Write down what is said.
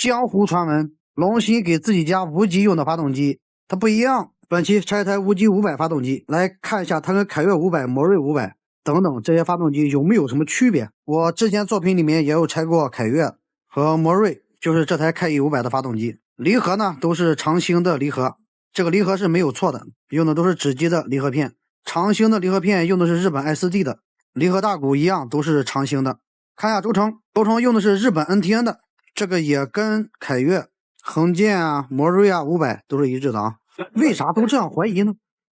江湖传闻，龙鑫给自己家无极用的发动机，它不一样。本期拆台无极500发动机，来看一下它跟凯越500、魔锐500等等这些发动机有没有什么区别。我之前作品里面也有拆过凯越和魔锐，就是这台凯越500的发动机。离合呢都是长兴的离合，这个离合是没有错的，用的都是纸基的离合片。长兴的离合片用的是日本 SD 的，离合大鼓一样都是长兴的。看一下轴承，轴承用的是日本 NTN 的，这个也跟凯越、横剑啊、魔锐啊500都是一致的啊。为啥都这样怀疑呢？